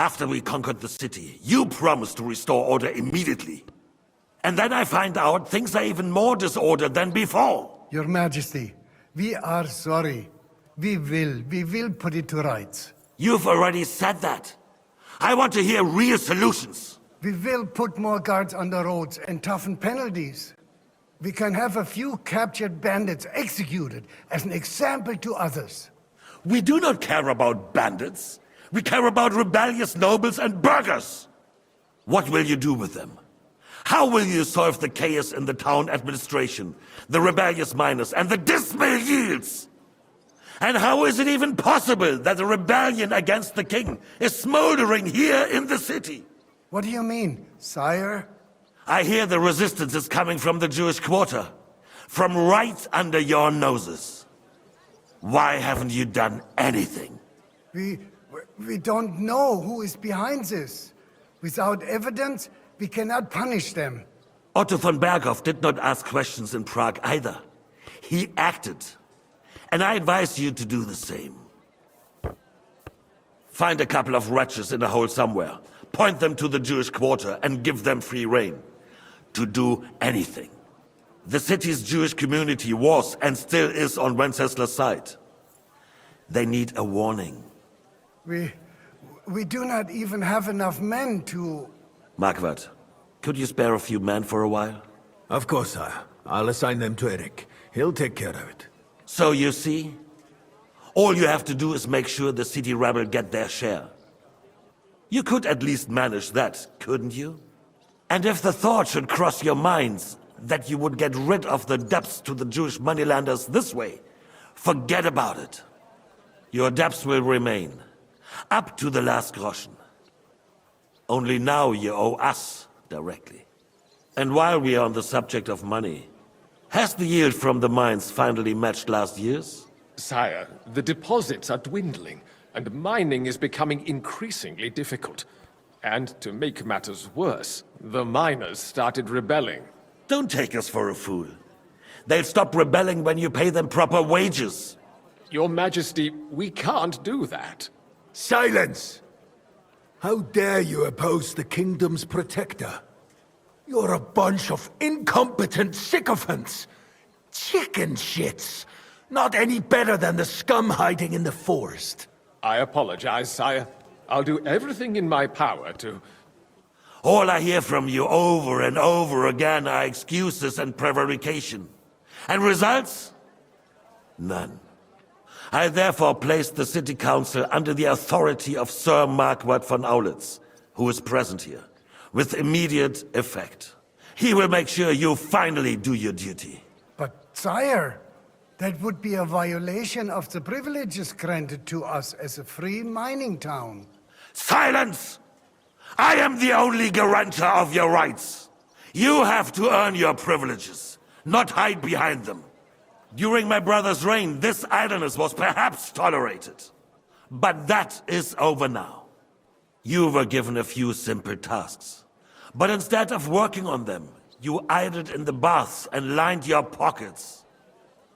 After we conquered the city, you promised to restore order immediately. And then I find out things are even more disordered than before. Your Majesty, we are sorry. We will put it to rights. You've already said that. I want to hear real solutions. We will put more guards on the roads and toughen penalties. We can have a few captured bandits executed as an example to others. We do not care about bandits. We care about rebellious nobles and burghers. What will you do with them? How will you solve the chaos in the town administration, the rebellious miners, and the dismal yields? And how is it even possible that a rebellion against the king is smoldering here in the city? What do you mean, sire? I hear the resistance is coming from the Jewish quarter, from right under your noses. Why haven't you done anything? We don't know who is behind this. Without evidence, we cannot punish them. Otto von Berghoff did not ask questions in Prague either. He acted. And I advise you to do the same. Find a couple of wretches in a hole somewhere, point them to the Jewish quarter, and give them free rein to do anything. The city's Jewish community was and still is on Wenceslas' side. They need a warning. We do not even have enough men to... Marquardt, could you spare a few men for a while? Of course, sire. I'll assign them to Eric. He'll take care of it. So you see, all you have to do is make sure the city rebel get their share. You could at least manage that, couldn't you? And if the thought should cross your minds that you would get rid of the debts to the Jewish moneylanders this way, forget about it. Your debts will remain, up to the last groschen. Only now you owe us directly. And while we are on the subject of money, has the yield from the mines finally matched last year's? Sire, the deposits are dwindling, and mining is becoming increasingly difficult. And to make matters worse, the miners started rebelling. Don't take us for a fool. They'll stop rebelling when you pay them proper wages. Your Majesty, we can't do that. Silence! How dare you oppose the kingdom's protector? You're a bunch of incompetent sycophants! Chicken shits! Not any better than the scum hiding in the forest. I apologize, sire. I'll do everything in my power to... All I hear from you over and over again are excuses and prevarication. And results? None. I therefore placed the city council under the authority of Sir Marquardt von Aulitz, who is present here, with immediate effect. He will make sure you finally do your duty. But, sire, that would be a violation of the privileges granted to us as a free mining town. Silence! I am the only guarantor of your rights. You have to earn your privileges, not hide behind them. During my brother's reign, this idleness was perhaps tolerated. But that is over now. You were given a few simple tasks. But instead of working on them, you idled in the baths and lined your pockets.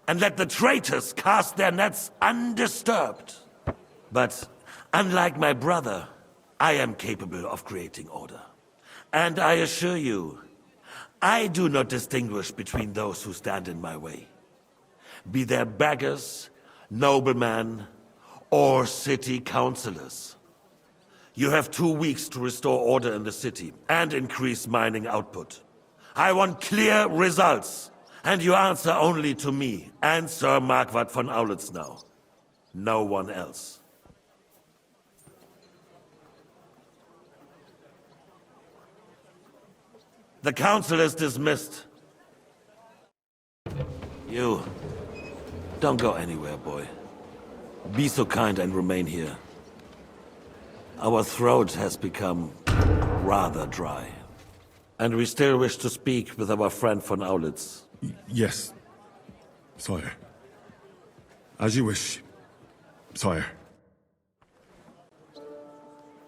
And let the traitors cast their nets undisturbed. But unlike my brother, I am capable of creating order. And I assure you, I do not distinguish between those who stand in my way. Be they beggars, noblemen, or city councillors. You have 2 weeks to restore order in the city and increase mining output. I want clear results, and you answer only to me and Sir Marquardt von Aulitz now. No one else. The council is dismissed. You, don't go anywhere, boy. Be so kind and remain here. Our throat has become rather dry. And we still wish to speak with our friend von Aulitz. Yes, sire. As you wish, sire.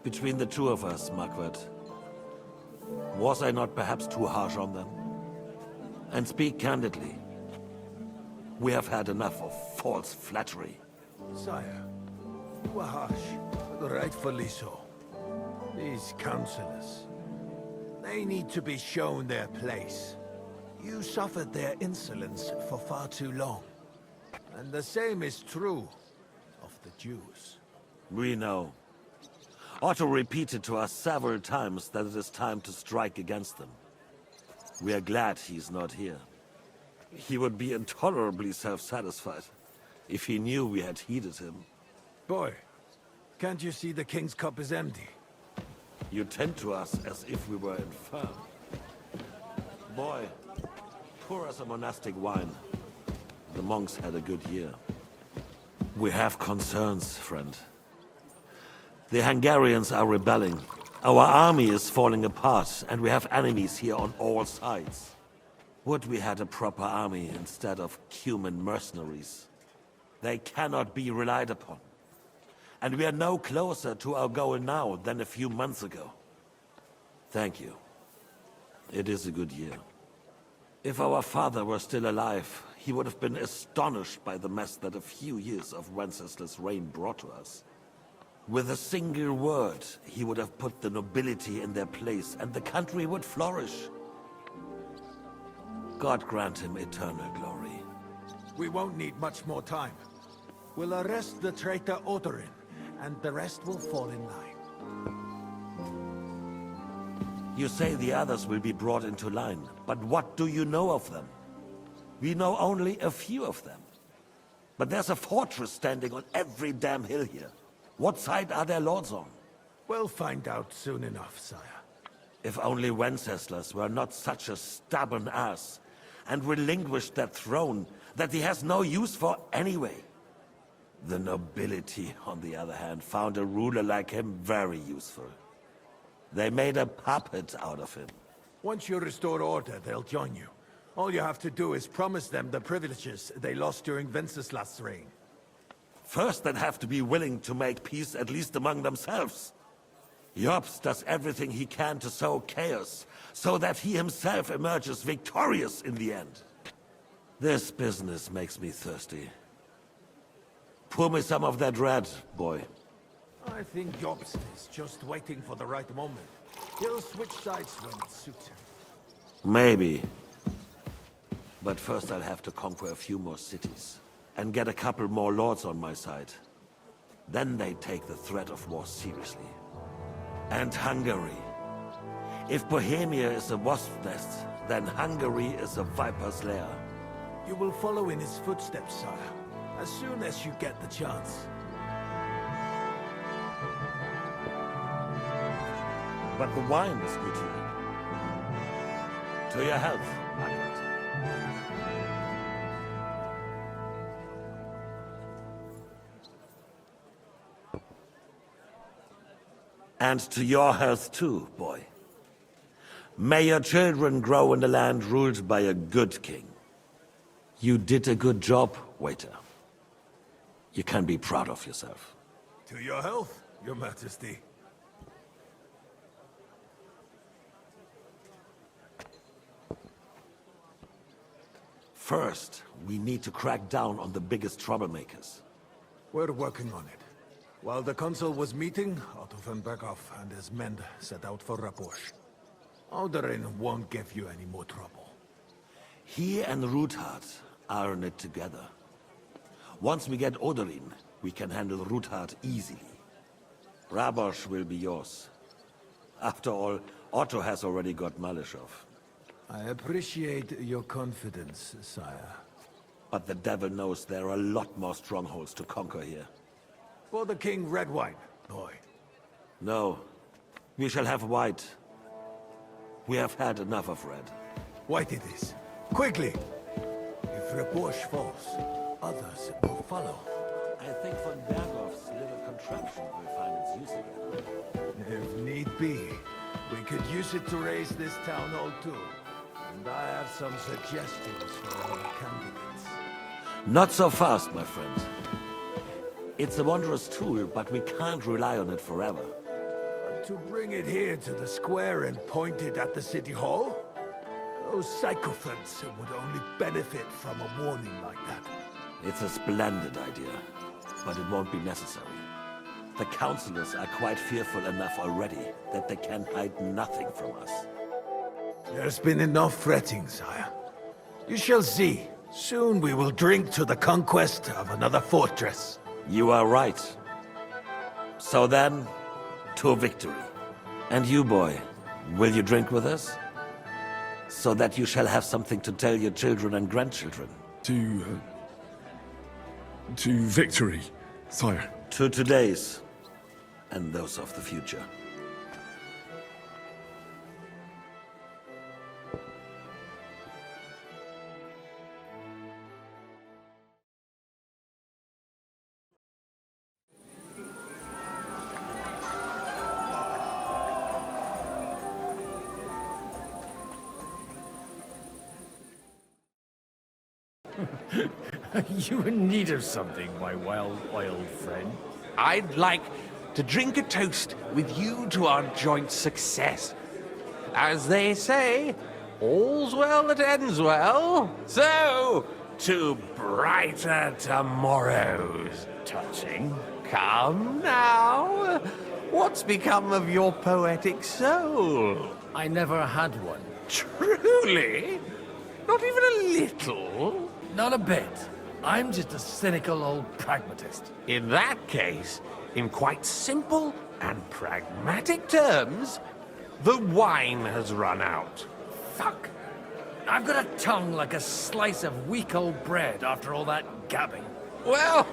Between the two of us, Marquardt, was I not perhaps too harsh on them? And speak candidly. We have had enough of false flattery. Sire, you were harsh, but rightfully so. His counselors. They need to be shown their place. You suffered their insolence for far too long. And the same is true of the Jews. We know. Otto repeated to us several times that it is time to strike against them. We are glad he's not here. He would be intolerably self-satisfied if he knew we had heeded him. Boy, can't you see the king's cup is empty? You tend to us as if we were infirm. Boy, pour us a monastic wine. The monks had a good year. We have concerns, friend. The Hungarians are rebelling. Our army is falling apart, and we have enemies here on all sides. Would we had a proper army instead of human mercenaries? They cannot be relied upon. And we are no closer to our goal now than a few months ago. Thank you. It is a good year. If our father were still alive, he would have been astonished by the mess that a few years of Wenceslas' reign brought to us. With a single word, he would have put the nobility in their place, and the country would flourish. God grant him eternal glory. We won't need much more time. We'll arrest the traitor Odorin, and the rest will fall in line. You say the others will be brought into line, but what do you know of them? We know only a few of them. But there's a fortress standing on every damn hill here. What side are their lords on? We'll find out soon enough, sire. If only Wenceslas were not such a stubborn ass, and relinquished that throne that he has no use for anyway. The nobility, on the other hand, found a ruler like him very useful. They made a puppet out of him. Once you restore order, they'll join you. All you have to do is promise them the privileges they lost during Wenceslas' reign. First, they'd have to be willing to make peace at least among themselves. Jobst does everything he can to sow chaos, so that he himself emerges victorious in the end. This business makes me thirsty. Pour me some of that red, boy. I think Jobst is just waiting for the right moment. He'll switch sides when it suits him. Maybe. But first I'll have to conquer a few more cities, and get a couple more lords on my side. Then they take the threat of war seriously. And Hungary. If Bohemia is a wasp nest, then Hungary is a viper's lair. You will follow in his footsteps, sire, as soon as you get the chance. But the wine is good here. To your health, Margaret. And to your health too, boy. May your children grow in a land ruled by a good king. You did a good job, waiter. You can be proud of yourself. To your health, your majesty. First, we need to crack down on the biggest troublemakers. We're working on it. While the consul was meeting, Otto von Berghoff and his men set out for Raposh. Odorin won't give you any more trouble. He and Ruthard are in it together. Once we get Odorin, we can handle Ruthard easily. Rabosh will be yours. After all, Otto has already got Malishov. I appreciate your confidence, sire. But the devil knows there are a lot more strongholds to conquer here. For the king, red wine, boy. No, we shall have white. We have had enough of red. White it is. Quickly! If Raposh falls, others will follow. I think von Berghoff's little contraption will find its use again. If need be, we could use it to raise this town hall too. And I have some suggestions for our candidates. Not so fast, my friend. It's a wondrous tool, but we can't rely on it forever. To bring it here to the square and point it at the city hall? Those sycophants would only benefit from a warning like that. It's a splendid idea, but it won't be necessary. The councillors are quite fearful enough already that they can hide nothing from us. There's been enough fretting, sire. You shall see. Soon we will drink to the conquest of another fortress. You are right. So then, to victory. And you, boy, will you drink with us? So that you shall have something to tell your children and grandchildren. To victory, sire. To today's, and those of the future. You in need of something, my wild friend? I'd like to drink a toast with you to our joint success. As they say, all's well that ends well. So, to brighter tomorrows. Touching. Come now. What's become of your poetic soul? I never had one. Truly? Not even a little? Not a bit. I'm just a cynical old pragmatist. In that case, in quite simple and pragmatic terms, the wine has run out. Fuck. I've got a tongue like a slice of weak old bread after all that gabbing. Well,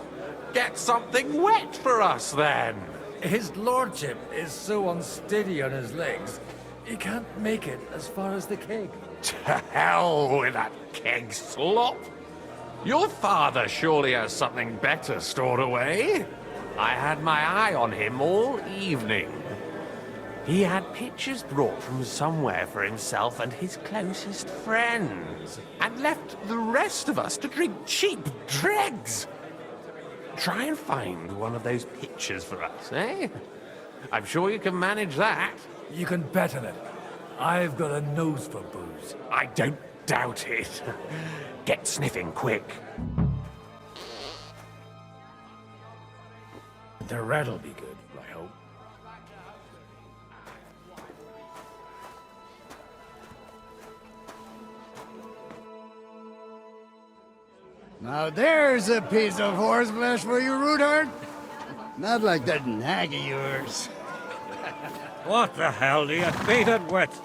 get something wet for us then. His lordship is so unsteady on his legs, he can't make it as far as the keg. To hell with that keg slop. Your father surely has something better stored away. I had my eye on him all evening. He had pictures brought from somewhere for himself and his closest friends, and left the rest of us to drink cheap dregs. Try and find one of those pictures for us, eh? I'm sure you can manage that. You can bet on it. I've got a nose for booze. I don't doubt it. Get sniffing quick. The red'll be good, I hope. Now there's a piece of horseflesh for you, Rootheart. Not like that nag of yours. What the hell do you feed it with?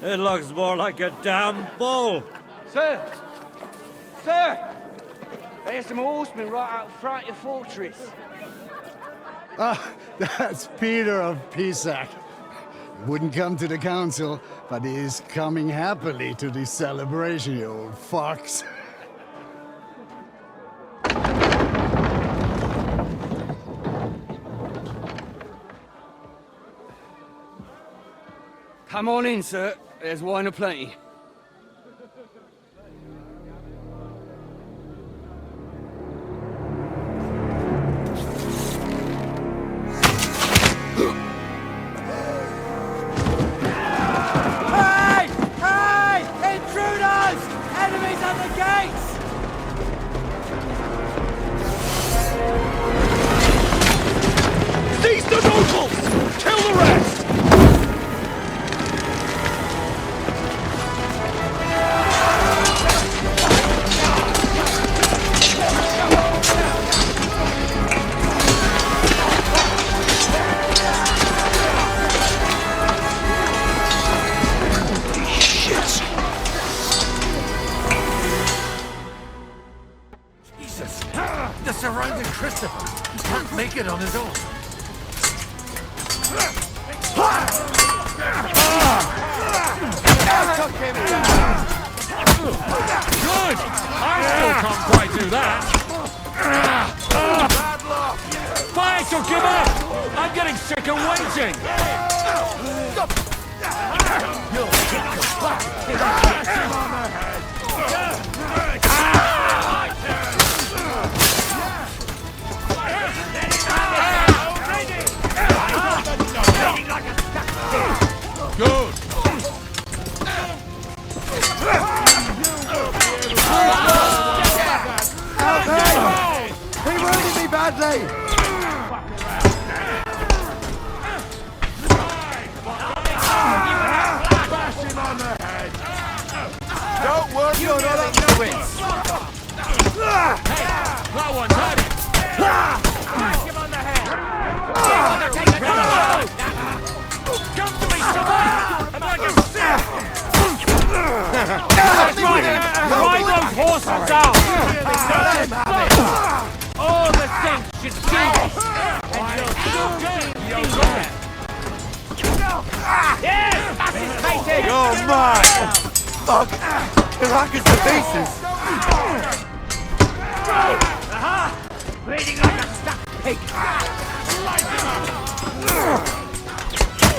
It looks more like a damn bull. Sir! Sir! There's some horsemen right out front of the fortress. Ah, that's Peter of Pisac. Wouldn't come to the council, but he is coming happily to the celebration, you old fox. Come on in, sir. There's wine aplenty. Hey! Hey! Intruders! Enemies at the gates! Seize the nobles! Kill the rest! Jesus! They're surrounding Christopher! He can't make it on his own! Good! I still can't quite do that! Fire to give up! I'm getting sick of waiting! Good! He wounded me badly! wits. That one's hurting! Smash him on the head. Take it down. Come to me, someone! I'm like a sick! Ride those horses out. All the saints should see this. And you'll soon see it. Yes! That's his face! You're mine! Fuck! The rock is to pieces! Bleeding like a stuck pig. Light him up.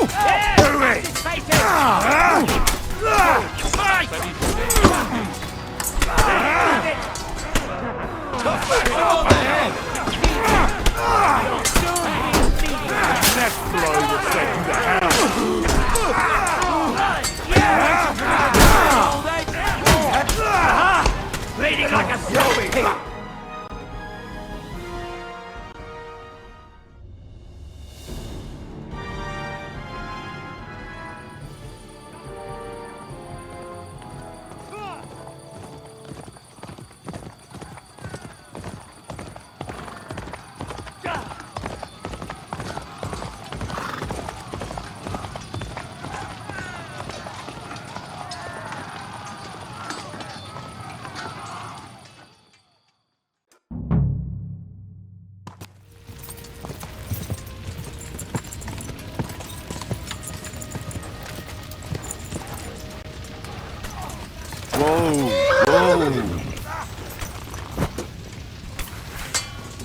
Yes! That's his face! Next blow will send you to hell! Bleeding like a stuck pig.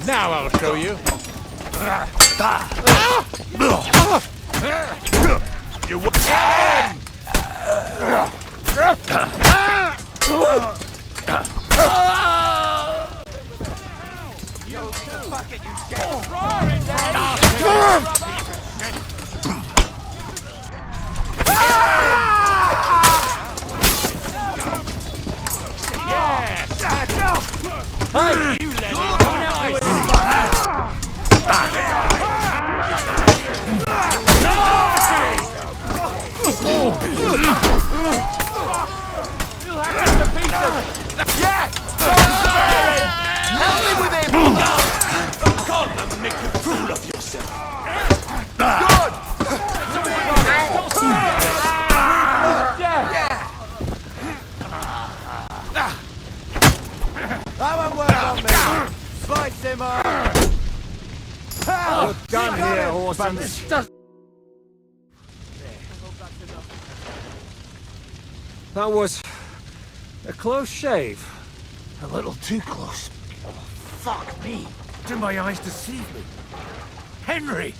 Now I'll show you. Done here, horses. That was a close shave. A little too close. Fuck me. Did my eyes deceive me? Henry!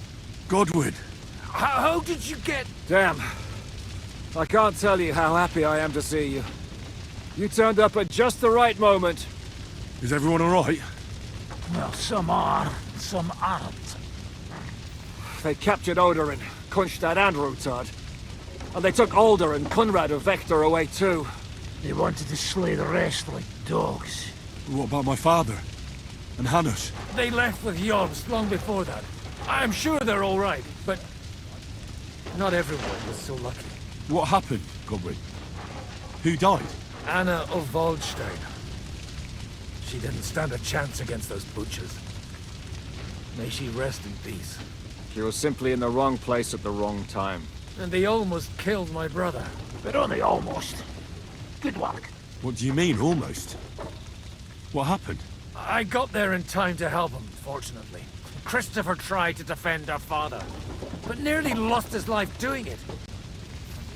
Godwin! How did you get... Damn. I can't tell you how happy I am to see you. You turned up at just the right moment. Is everyone alright? Well, some are, some aren't. They captured Odorin, Kunstad and Rutard. And they took Alder and Conrad of Vector away too. They wanted to slay the rest like dogs. What about my father? And Hanush? They left with Yobs long before that. I'm sure they're all right, but... not everyone was so lucky. What happened, Godwin? Who died? Anna of Waldstein. She didn't stand a chance against those butchers. May she rest in peace. She was simply in the wrong place at the wrong time. And they almost killed my brother. But only almost. Good work. What do you mean, almost? What happened? I got there in time to help him, fortunately. Christopher tried to defend our father, but nearly lost his life doing it.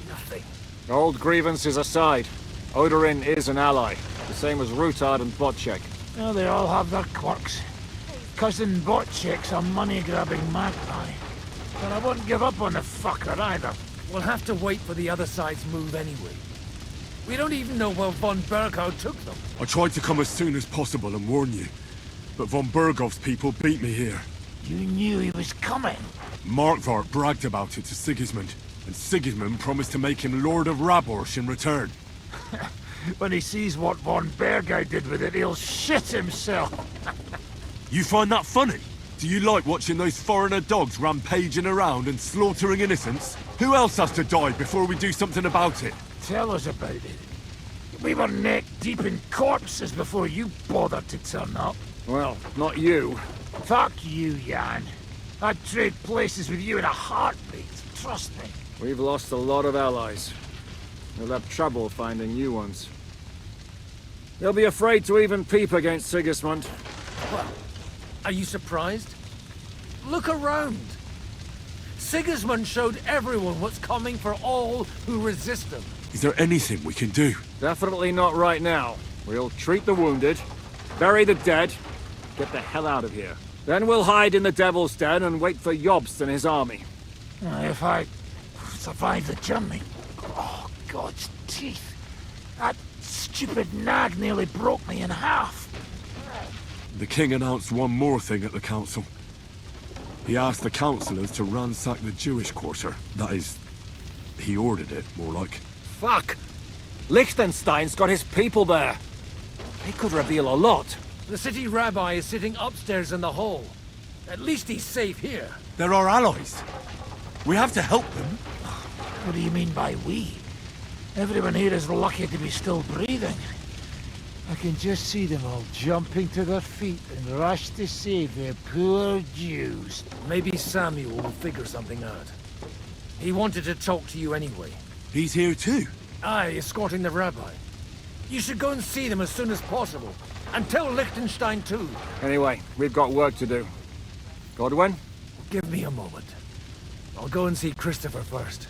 Nothing. Old grievances aside, Odorin is an ally, the same as Rutard and Botchek. Well, they all have their quirks. Cousin Botchek's a money-grabbing magpie. But I wouldn't give up on the fucker either. We'll have to wait for the other side's move anyway. We don't even know where von Berghout took them. I tried to come as soon as possible and warn you, but von Bergov's people beat me here. You knew he was coming. Markvart bragged about it to Sigismund, and Sigismund promised to make him Lord of Raborsh in return. When he sees what von Berghout did with it, he'll shit himself. You find that funny? Do you like watching those foreigner dogs rampaging around and slaughtering innocents? Who else has to die before we do something about it? Tell us about it. We were neck deep in corpses before you bothered to turn up. Well, not you. Fuck you, Jan. I'd trade places with you in a heartbeat. Trust me. We've lost a lot of allies. We'll have trouble finding new ones. They'll be afraid to even peep against Sigismund. Well, are you surprised? Look around. Sigismund showed everyone what's coming for all who resist him. Is there anything we can do? Definitely not right now. We'll treat the wounded, bury the dead, get the hell out of here. Then we'll hide in the Devil's Den and wait for Jobst and his army. If I survive the journey... Oh, God's teeth. That stupid nag nearly broke me in half. The king announced one more thing at the council. He asked the councillors to ransack the Jewish quarter. That is, he ordered it, more like. Fuck! Liechtenstein's got his people there. They could reveal a lot. The city rabbi is sitting upstairs in the hall. At least he's safe here. They're our allies. We have to help them. What do you mean by we? Everyone here is lucky to be still breathing. I can just see them all jumping to their feet and rush to save their poor Jews. Maybe Samuel will figure something out. He wanted to talk to you anyway. He's here too. Aye, escorting the rabbi. You should go and see them as soon as possible. And tell Liechtenstein too. Anyway, we've got work to do. Godwin? Give me a moment. I'll go and see Christopher first.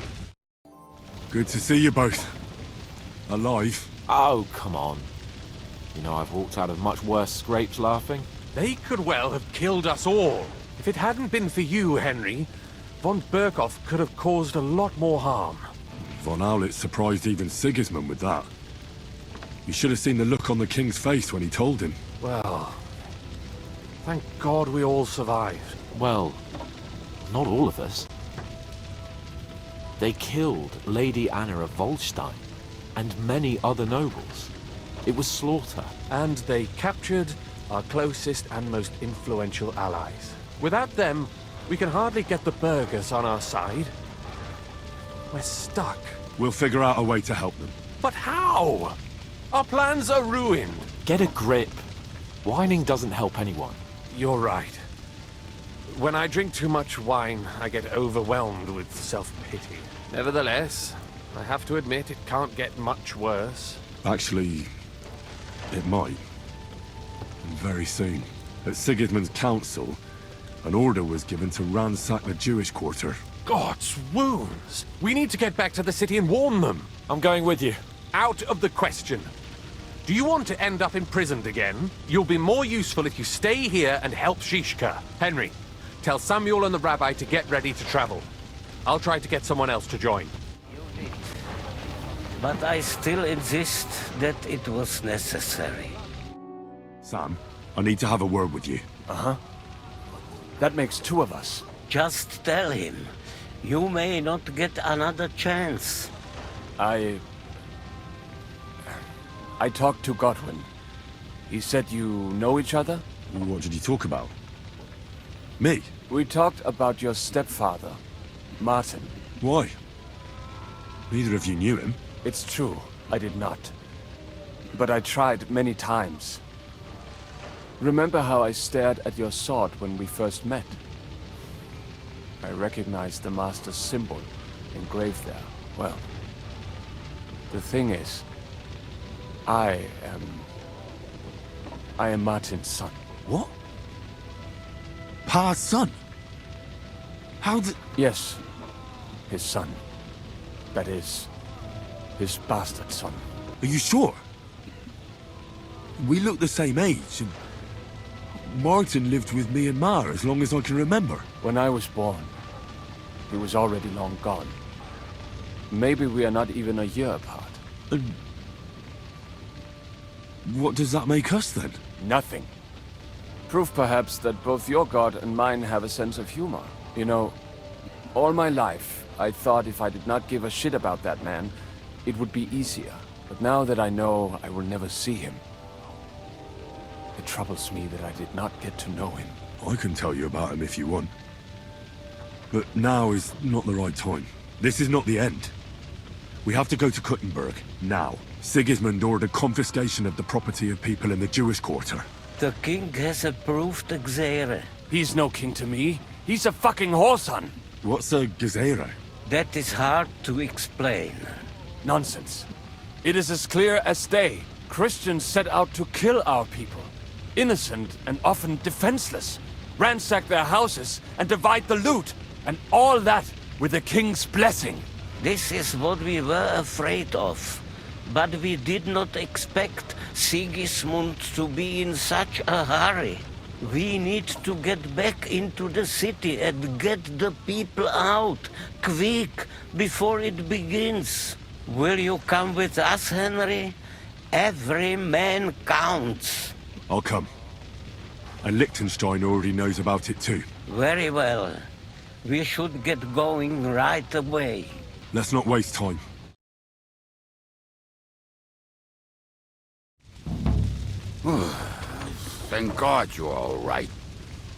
Good to see you both. Alive. Oh, come on. You know I've walked out of much worse scrapes laughing. They could well have killed us all. If it hadn't been for you, Henry, von Berkhoff could have caused a lot more harm. Von Aulitz surprised even Sigismund with that. You should have seen the look on the king's face when he told him. Well, thank God we all survived. Well, not all of us. They killed Lady Anna of Volstein and many other nobles. It was slaughter. And they captured our closest and most influential allies. Without them, we can hardly get the burghers on our side. We're stuck. We'll figure out a way to help them. But how? Our plans are ruined. Get a grip. Whining doesn't help anyone. You're right. When I drink too much wine, I get overwhelmed with self-pity. Nevertheless, I have to admit it can't get much worse. Actually, it might. And very soon. At Sigismund's council, an order was given to ransack the Jewish quarter. God's wounds! We need to get back to the city and warn them. I'm going with you. Out of the question. Do you want to end up imprisoned again? You'll be more useful if you stay here and help Shishka. Henry, tell Samuel and the rabbi to get ready to travel. I'll try to get someone else to join. But I still insist that it was necessary. Sam, I need to have a word with you. Uh-huh. That makes two of us. Just tell him. You may not get another chance. I talked to Godwin. He said you know each other? What did you talk about? Me? We talked about your stepfather, Martin. Why? Neither of you knew him. It's true, I did not. But I tried many times. Remember how I stared at your sword when we first met? I recognized the Master's symbol engraved there. Well, the thing is, I am Martin's son. What? Pa's son? How did... Yes, his son. That is, his bastard son. Are you sure? We look the same age, and Martin lived with me and Ma as long as I can remember. When I was born, he was already long gone. Maybe we are not even a year apart. And what does that make us then? Nothing. Proof perhaps that both your god and mine have a sense of humor. You know, all my life, I thought if I did not give a shit about that man, it would be easier. But now that I know I will never see him, it troubles me that I did not get to know him. I can tell you about him if you want. But now is not the right time. This is not the end. We have to go to Kuttenberg, now. Sigismund ordered confiscation of the property of people in the Jewish quarter. The king has approved Xere. He's no king to me. He's a fucking whoreson. What's a gezerah? That is hard to explain. Nonsense. It is as clear as day. Christians set out to kill our people. Innocent and often defenseless. Ransack their houses and divide the loot. And all that with the king's blessing. This is what we were afraid of. But we did not expect Sigismund to be in such a hurry. We need to get back into the city and get the people out, quick, before it begins. Will you come with us, Henry? Every man counts. I'll come. And Liechtenstein already knows about it too. Very well. We should get going right away. Let's not waste time. Thank God you're all right.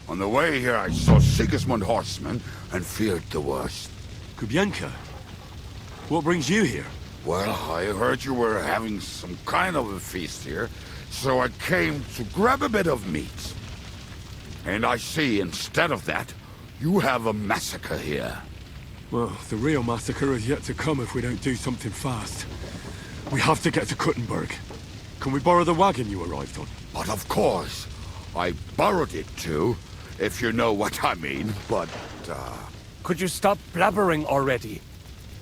On the way here, I saw Sigismund horsemen and feared the worst. Kubienka? What brings you here? Well, I heard you were having some kind of a feast here, so I came to grab a bit of meat. And I see, instead of that, you have a massacre here. Well, the real massacre is yet to come if we don't do something fast. We have to get to Kuttenberg. Can we borrow the wagon you arrived on? But of course. I borrowed it too, if you know what I mean, but, Could you stop blabbering already?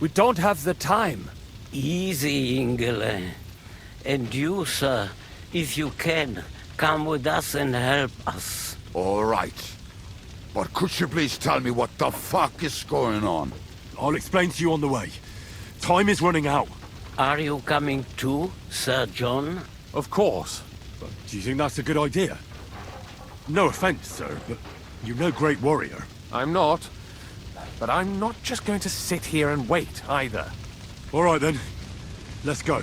We don't have the time. Easy, Ingele. And you, sir, if you can, come with us and help us. All right. But could you please tell me what the fuck is going on? I'll explain to you on the way. Time is running out. Are you coming too, Sir John? Of course. But do you think that's a good idea? No offense, sir, but you're no great warrior. I'm not. But I'm not just going to sit here and wait, either. All right, then. Let's go.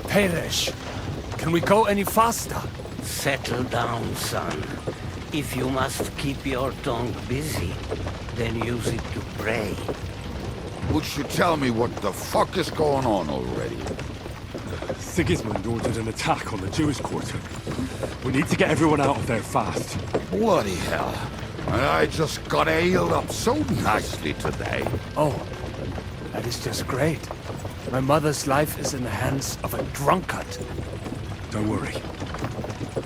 Peresh, can we go any faster? Settle down, son. If you must keep your tongue busy, then use it to pray. Would you tell me what the fuck is going on already? Sigismund ordered an attack on the Jewish quarter. We need to get everyone out of there fast. Bloody hell. I just got ailed up so nicely today. Oh, that is just great. My mother's life is in the hands of a drunkard. Don't worry.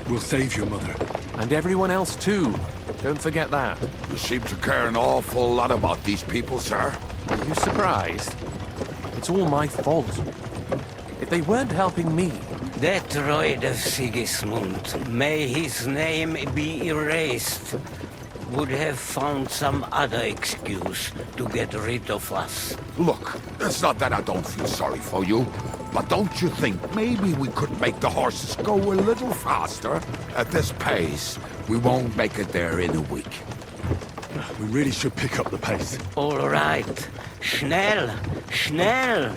We'll save your mother. And everyone else too. Don't forget that. You seem to care an awful lot about these people, sir. Are you surprised? It's all my fault. If they weren't helping me... That droid of Sigismund, may his name be erased, would have found some other excuse to get rid of us. Look, it's not that I don't feel sorry for you, but don't you think maybe we could make the horses go a little faster? At this pace, we won't make it there in a week. We really should pick up the pace. All right. Schnell! Schnell!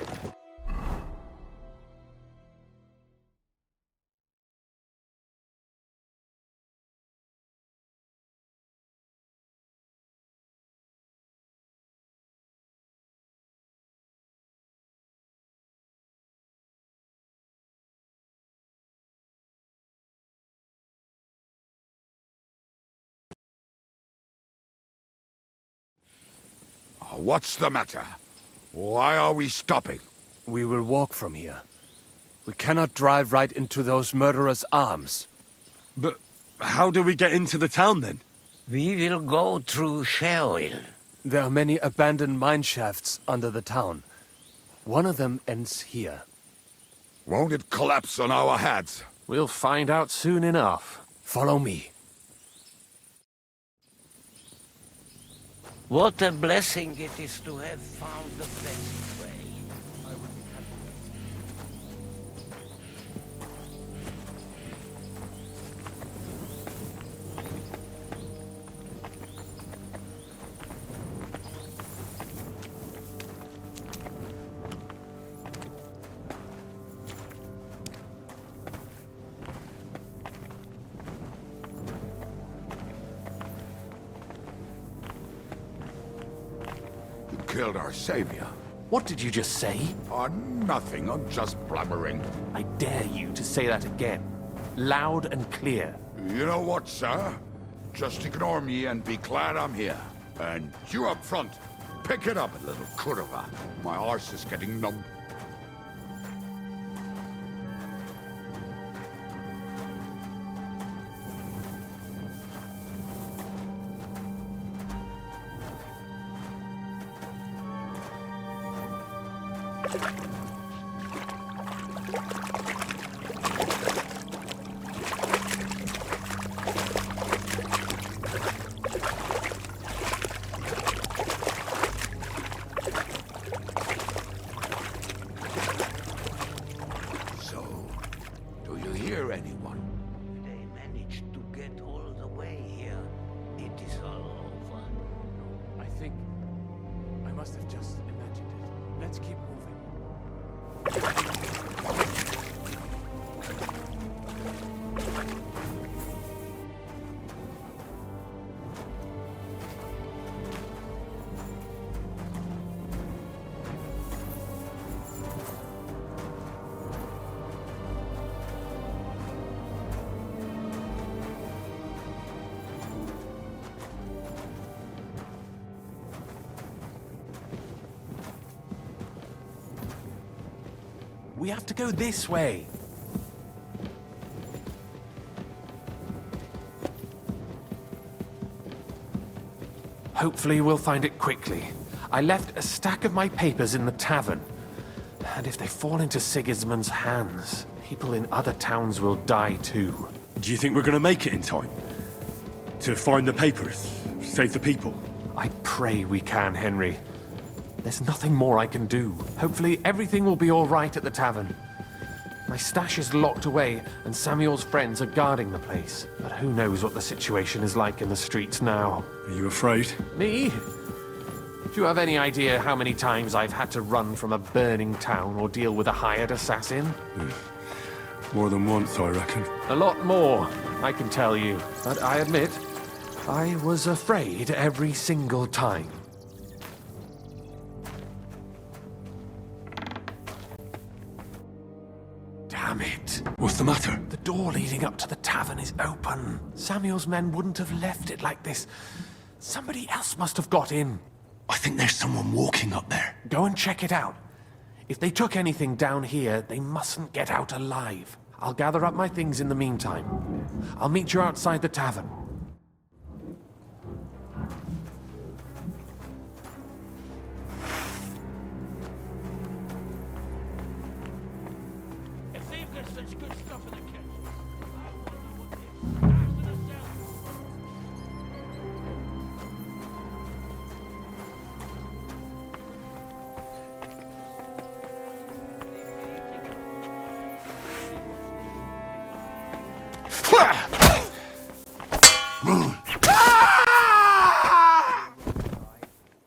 What's the matter? Why are we stopping? We will walk from here. We cannot drive right into those murderers' arms. But how do we get into the town then? We will go through Sheol. There are many abandoned mine shafts under the town. One of them ends here. Won't it collapse on our heads? We'll find out soon enough. Follow me. What a blessing it is to have found the best way. killed our savior. What did you just say? Nothing, I'm just blabbering. I dare you to say that again. Loud and clear. You know what, sir? Just ignore me and be glad I'm here. And you up front, pick it up, little kurva. My arse is getting numb. We have to go this way. Hopefully we'll find it quickly. I left a stack of my papers in the tavern. And if they fall into Sigismund's hands, people in other towns will die too. Do you think we're gonna make it in time? To find the papers? Save the people? I pray we can, Henry. There's nothing more I can do. Hopefully everything will be all right at the tavern. My stash is locked away, and Samuel's friends are guarding the place. But who knows what the situation is like in the streets now. Are you afraid? Me? Do you have any idea how many times I've had to run from a burning town or deal with a hired assassin? More than once, I reckon. A lot more, I can tell you. But I admit, I was afraid every single time. Damn it. What's the matter? The door leading up to the tavern is open. Samuel's men wouldn't have left it like this. Somebody else must have got in. I think there's someone walking up there. Go and check it out. If they took anything down here, they mustn't get out alive. I'll gather up my things in the meantime. I'll meet you outside the tavern.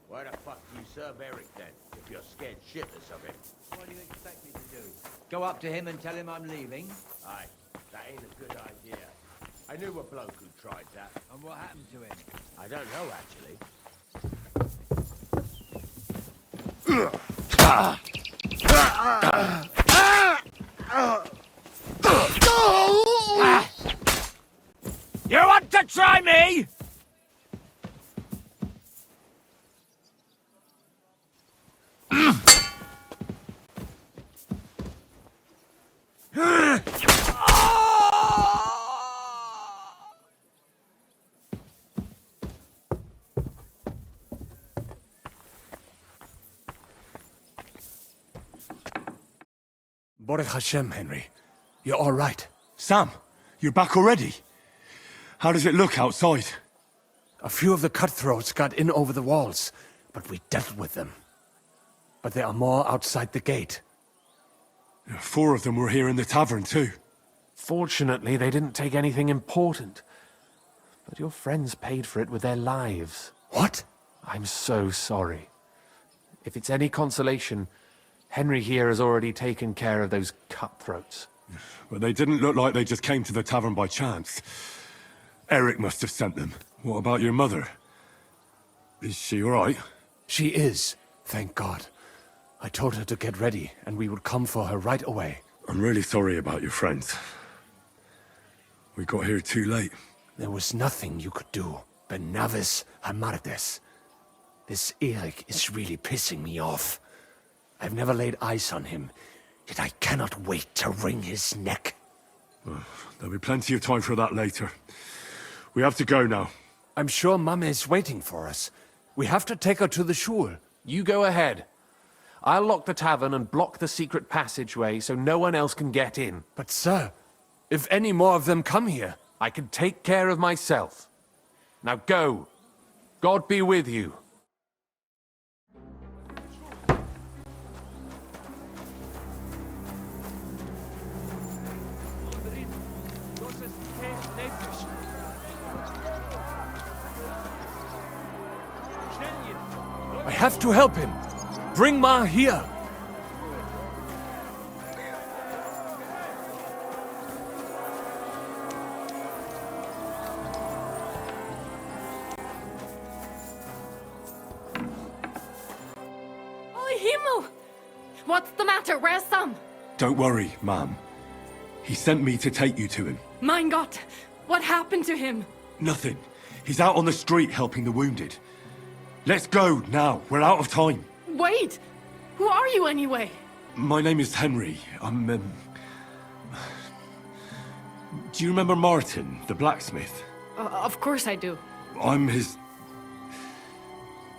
Why the fuck do you serve Eric then, if you're scared shitless of him? What do you expect me to do? Go up to him and tell him I'm leaving? Aye, that ain't a good idea. I knew a bloke who tried that. And what happened to him? I don't know, actually. You want to try me? Baruch Hashem, Henry. You're all right. Sam, you're back already? How does it look outside? A few of the cutthroats got in over the walls, but we dealt with them. But there are more outside the gate. 4 of them were here in the tavern too. Fortunately, they didn't take anything important. But your friends paid for it with their lives. What? I'm so sorry. If it's any consolation, Henry here has already taken care of those cutthroats. But they didn't look like they just came to the tavern by chance. Eric must have sent them. What about your mother? Is she all right? She is. Thank God. I told her to get ready, and we would come for her right away. I'm really sorry about your friends. We got here too late. There was nothing you could do. Benavis Hamartes. This Erik is really pissing me off. I've never laid eyes on him, yet I cannot wait to wring his neck. There'll be plenty of time for that later. We have to go now. I'm sure Mama is waiting for us. We have to take her to the shul. You go ahead. I'll lock the tavern and block the secret passageway so no one else can get in. But sir, if any more of them come here... I can take care of myself. Now go. God be with you. I have to help him. Bring Ma here. What's the matter? Where's Sam? Don't worry, ma'am. He sent me to take you to him. Mein Gott! What happened to him? Nothing. He's out on the street helping the wounded. Let's go now. We're out of time. Wait! Who are you anyway? My name is Henry. I'm, Do you remember Martin, the blacksmith? Of course I do. I'm his...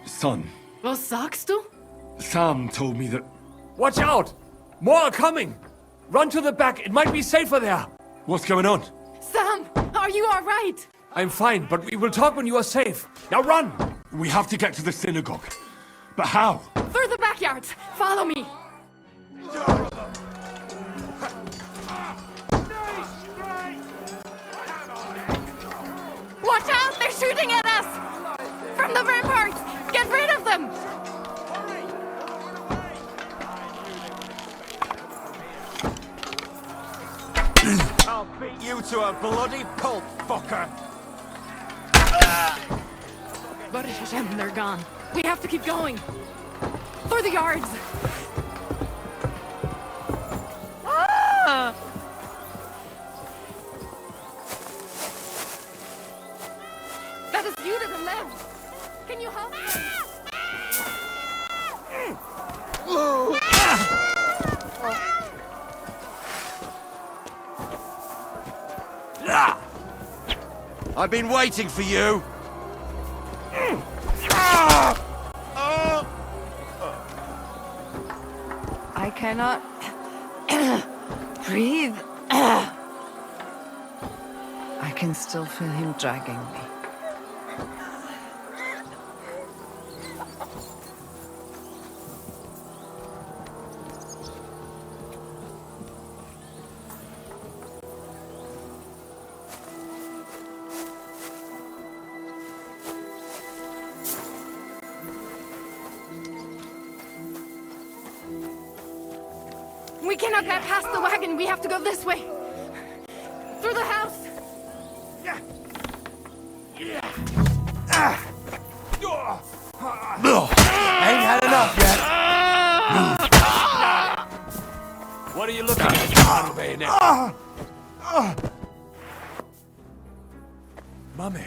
son. Was sagst du? Sam told me that... Watch out! More are coming! Run to the back, it might be safer there! What's going on? Sam! Are you alright? I'm fine, but we will talk when you are safe. Now run! We have to get to the synagogue. But how? Through the backyards! Follow me! Watch out! They're shooting at us! From the ramparts! Get rid of them! I'll beat you to a bloody pulp, fucker! Baruch Hashem, they're gone. We have to keep going. Through the yards! Ah! That is you to the left! Can you help me? I've been waiting for you! I cannot breathe. I can still feel him dragging me. We cannot get past the wagon. We have to go this way. Through the house. Ain't had enough yet. What are you looking at, bayonet? Mummy,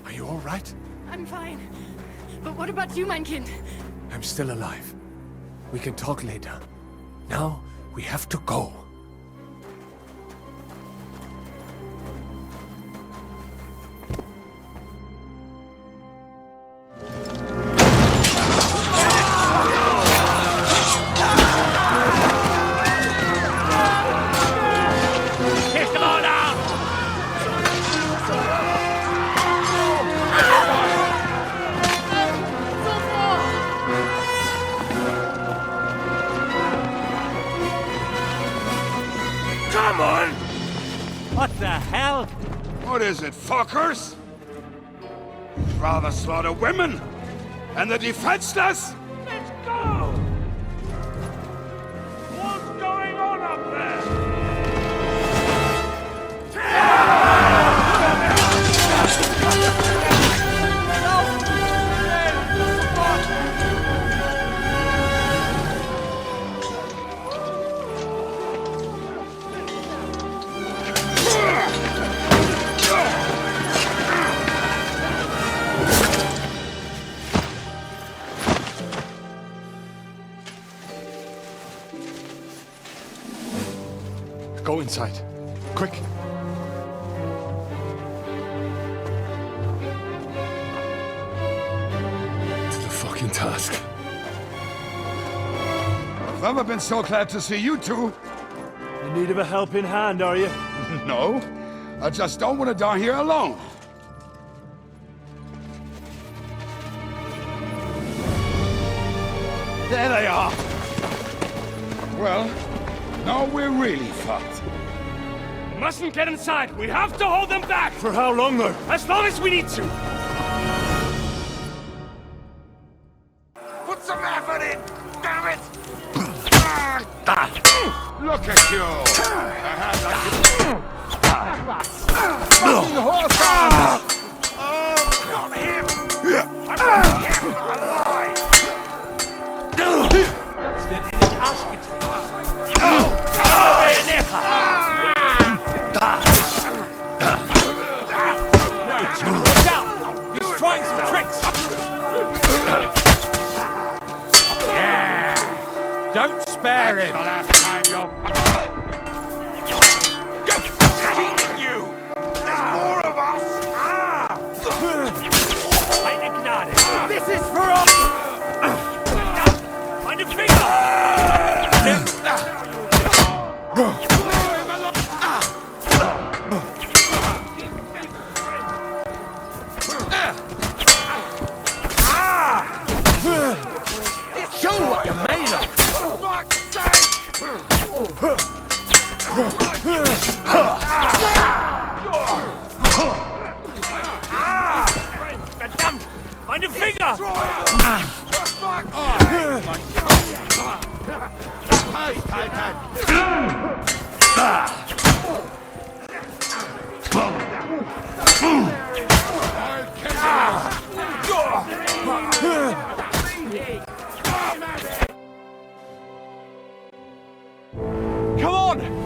are you all right? I'm fine. But what about you, mein Kind? I'm still alive. We can talk later. Now, we have to go. Come on! What the hell? What is it, fuckers? Rather slaughter women and the defenseless? Let's go! What's going on up there? inside. Quick. To the fucking task. I've never been so glad to see you two. In need of a helping hand, are you? No, I just don't want to die here alone. There they are! Well, now we're really fucked. We mustn't get inside! We have to hold them back! For how long, though? As long as we need to! Put some effort in, damn it! Look at you! I had that fucking horse on! Oh, got him! I got him alive! He's trying some tricks! Yeah! Don't spare him! You! There's more of us! This is for us! Find a finger! Show what you're made of! Find a finger! Come on!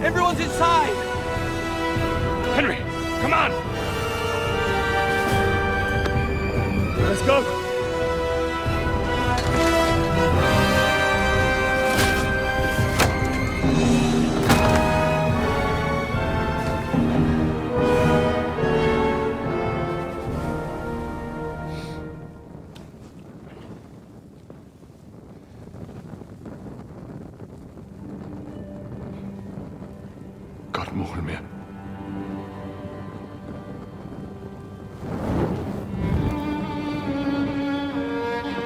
Everyone's inside! Henry, come on! Let's go! God, more me.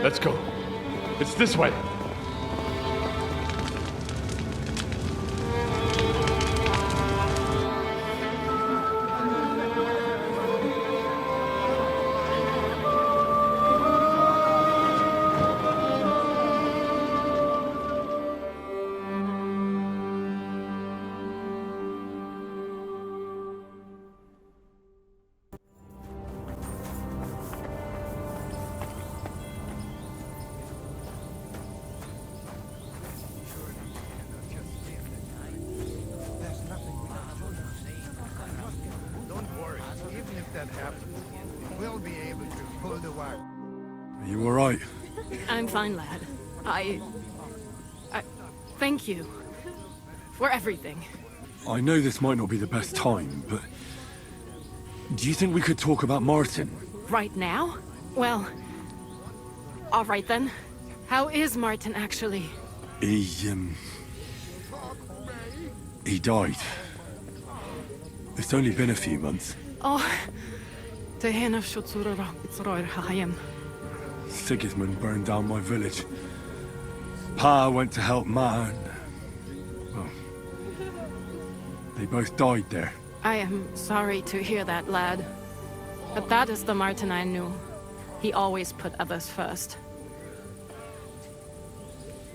Let's go. It's this way. Are you all right? I'm fine, lad. I thank you for everything. I know this might not be the best time, but do you think we could talk about Martin? Right now? Well, all right then. How is Martin actually? He died. It's only been a few months. Oh, det händer så tror jag. Sigismund burned down my village. Pa went to help Ma, and well, they both died there. I am sorry to hear that, lad. But that is the Martin I knew. He always put others first.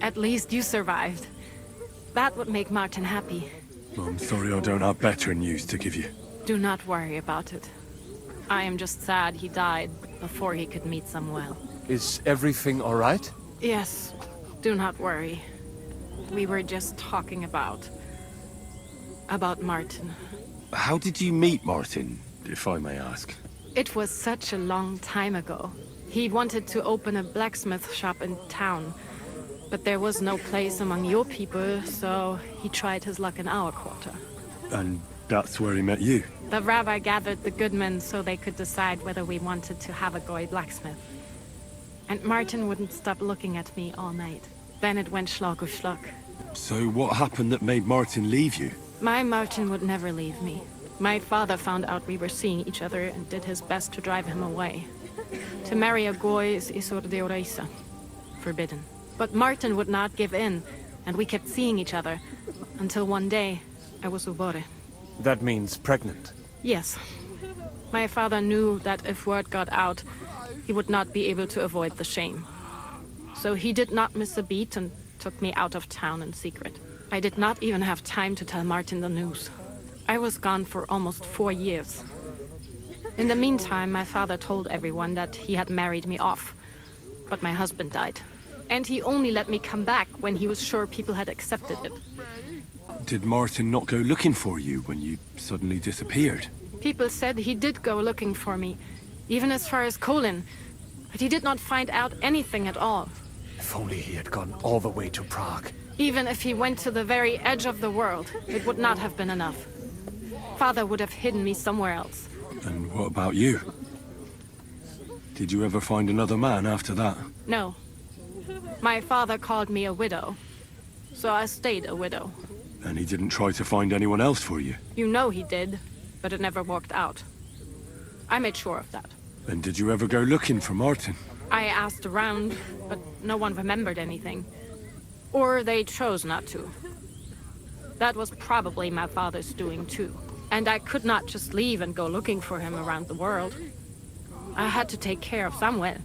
At least you survived. That would make Martin happy. I'm sorry I don't have better news to give you. Do not worry about it. I am just sad he died before he could meet Samuel. Is everything all right? Yes, do not worry. We were just talking about Martin. How did you meet Martin, if I may ask? It was such a long time ago. He wanted to open a blacksmith shop in town, but there was no place among your people, so he tried his luck in our quarter. And that's where he met you? The rabbi gathered the good men so they could decide whether we wanted to have a goy blacksmith. And Martin wouldn't stop looking at me all night. Then it went schlag auf schlag. So what happened that made Martin leave you? My Martin would never leave me. My father found out we were seeing each other and did his best to drive him away. To marry a goy is isur deoraisa, forbidden. But Martin would not give in, and we kept seeing each other, until one day, I was ubore. That means pregnant. Yes. My father knew that if word got out, he would not be able to avoid the shame. So he did not miss a beat and took me out of town in secret. I did not even have time to tell Martin the news. I was gone for almost 4 years. In the meantime, my father told everyone that he had married me off. But my husband died. And he only let me come back when he was sure people had accepted it. Did Martin not go looking for you when you suddenly disappeared? People said he did go looking for me, even as far as Kolin. But he did not find out anything at all. If only he had gone all the way to Prague. Even if he went to the very edge of the world, it would not have been enough. Father would have hidden me somewhere else. And what about you? Did you ever find another man after that? No. My father called me a widow, so I stayed a widow. And he didn't try to find anyone else for you? You know he did, but it never worked out. I made sure of that. And did you ever go looking for Martin? I asked around, but no one remembered anything. Or they chose not to. That was probably my father's doing too. And I could not just leave and go looking for him around the world. I had to take care of Samuel.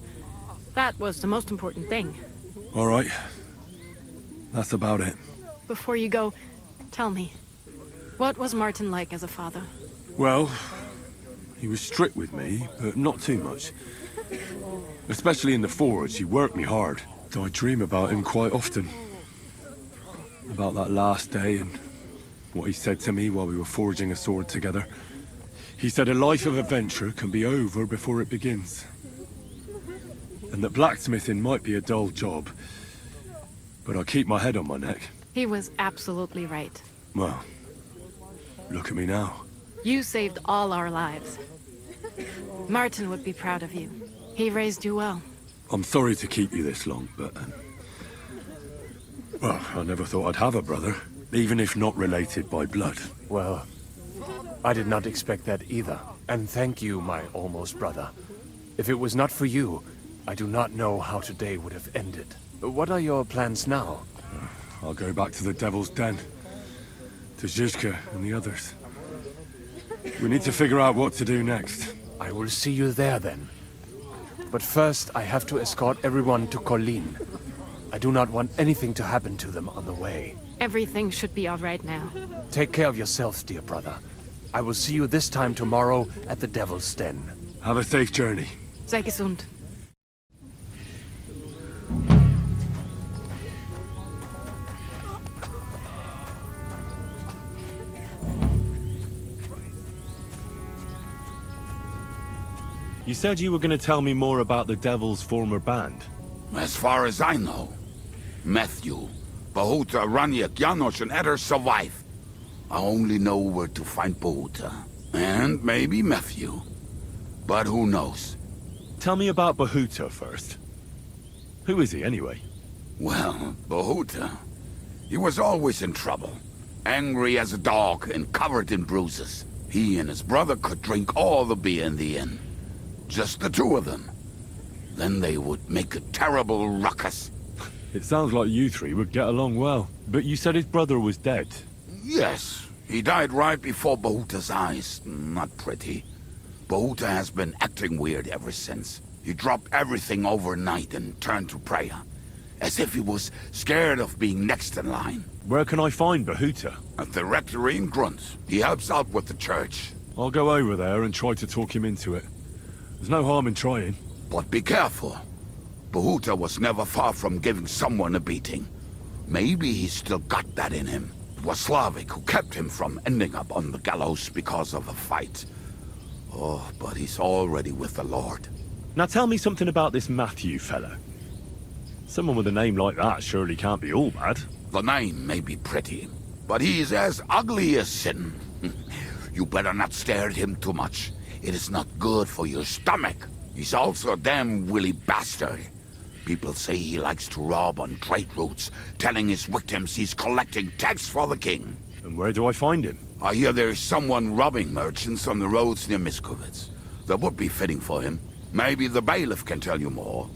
That was the most important thing. All right. That's about it. Before you go, tell me, what was Martin like as a father? Well, he was strict with me, but not too much. Especially in the forge, he worked me hard. I dream about him quite often. About that last day and what he said to me while we were forging a sword together. He said a life of adventure can be over before it begins. And that blacksmithing might be a dull job, but I keep my head on my neck. He was absolutely right. Well, look at me now. You saved all our lives. Martin would be proud of you. He raised you well. I'm sorry to keep you this long, but... well, I never thought I'd have a brother, even if not related by blood. Well, I did not expect that either. And thank you, my almost brother. If it was not for you, I do not know how today would have ended. What are your plans now? I'll go back to the Devil's Den. To Zizka and the others. We need to figure out what to do next. I will see you there then. But first, I have to escort everyone to Colleen. I do not want anything to happen to them on the way. Everything should be all right now. Take care of yourselves, dear brother. I will see you this time tomorrow at the Devil's Den. Have a safe journey. Sei gesund. You said you were going to tell me more about the Devil's former band. As far as I know, Matthew, Bahuta, Raniak, Janosch, and Eder survive. I only know where to find Bahuta. And maybe Matthew. But who knows? Tell me about Bahuta first. Who is he, anyway? Well, Bahuta... he was always in trouble. Angry as a dog and covered in bruises. He and his brother could drink all the beer in the inn. Just the two of them. Then they would make a terrible ruckus. It sounds like you three would get along well. But you said his brother was dead. Yes, he died right before Bahuta's eyes. Not pretty. Bahuta has been acting weird ever since. He dropped everything overnight and turned to prayer. As if he was scared of being next in line. Where can I find Bahuta? At the rectory in Grunt. He helps out with the church. I'll go over there and try to talk him into it. There's no harm in trying. But be careful. Bahuta was never far from giving someone a beating. Maybe he's still got that in him. It was Slavik who kept him from ending up on the gallows because of a fight. Oh, but he's already with the Lord. Now tell me something about this Matthew fella. Someone with a name like that surely can't be all bad. The name may be pretty, but he's as ugly as sin. You better not stare at him too much. It is not good for your stomach. He's also a damn willy bastard. People say he likes to rob on trade routes, telling his victims he's collecting tax for the king. And where do I find him? I hear there is someone robbing merchants on the roads near Miskovitz. That would be fitting for him. Maybe the bailiff can tell you more.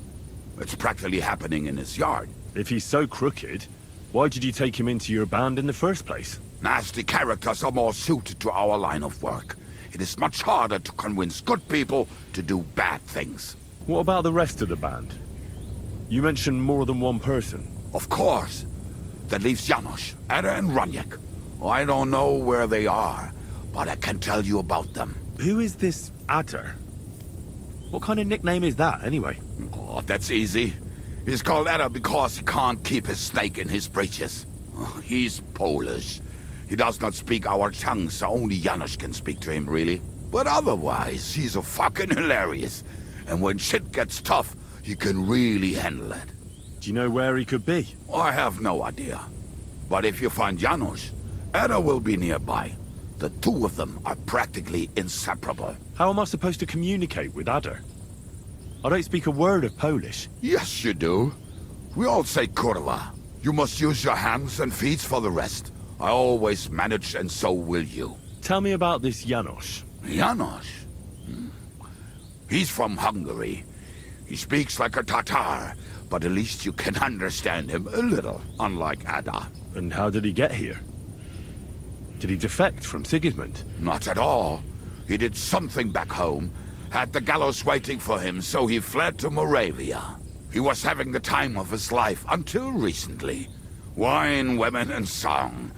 It's practically happening in his yard. If he's so crooked, why did you take him into your band in the first place? Nasty characters are more suited to our line of work. It is much harder to convince good people to do bad things. What about the rest of the band? You mentioned more than one person. Of course. That leaves Janos, Ada and Raniek. I don't know where they are, but I can tell you about them. Who is this Adder? What kind of nickname is that, anyway? Oh, that's easy. He's called Ada because he can't keep his snake in his breeches. He's Polish. He does not speak our tongue, so only Janos can speak to him, really. But otherwise, he's a fucking hilarious. And when shit gets tough, he can really handle it. Do you know where he could be? I have no idea. But if you find Janos, Ada will be nearby. The two of them are practically inseparable. How am I supposed to communicate with Adder? I don't speak a word of Polish. Yes, you do. We all say kurwa. You must use your hands and feet for the rest. I always manage, and so will you. Tell me about this Janos. Janos? He's from Hungary. He speaks like a Tatar, but at least you can understand him a little, unlike Ada. And how did he get here? Did he defect from Sigismund? Not at all. He did something back home, had the gallows waiting for him, so he fled to Moravia. He was having the time of his life until recently. Wine, women, and song.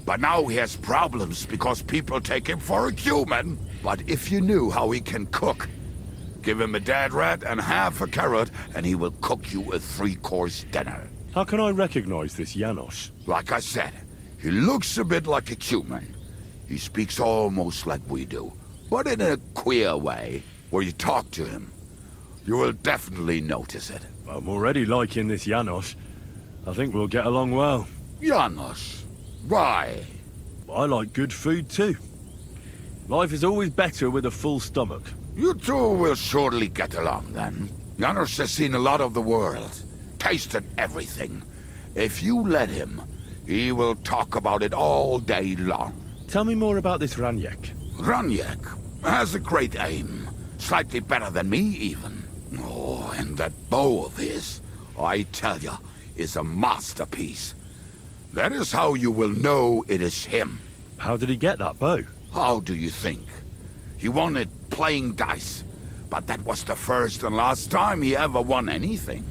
But now he has problems because people take him for a human. But if you knew how he can cook, give him a dead rat and half a carrot, and he will cook you a 3-course dinner. How can I recognize this Janos? Like I said, he looks a bit like a human. He speaks almost like we do, but in a queer way, where you talk to him. You will definitely notice it. I'm already liking this Janos. I think we'll get along well. Janos? Why? I like good food too. Life is always better with a full stomach. You two will surely get along then. Janos has seen a lot of the world, tasted everything. If you let him, he will talk about it all day long. Tell me more about this Raniek. Raniek has a great aim. Slightly better than me, even. Oh, and that bow of his, I tell you, is a masterpiece. That is how you will know it is him. How did he get that bow? How do you think? He won it playing dice. But that was the first and last time he ever won anything.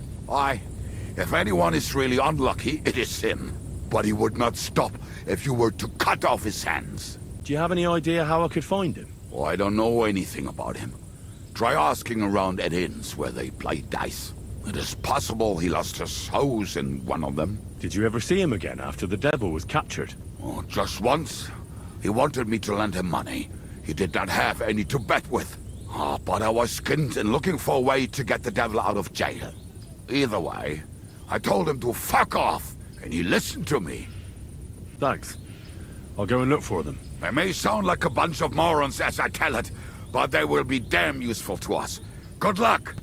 If anyone is really unlucky, it is him. But he would not stop if you were to cut off his hands. Do you have any idea how I could find him? Oh, I don't know anything about him. Try asking around at inns where they play dice. It is possible he lost his hose in one of them. Did you ever see him again after the devil was captured? Oh, just once. He wanted me to lend him money. He did not have any to bet with. But I was skinned and looking for a way to get the devil out of jail. Either way, I told him to fuck off, and he listened to me. Thanks. I'll go and look for them. They may sound like a bunch of morons as I tell it, but they will be damn useful to us. Good luck!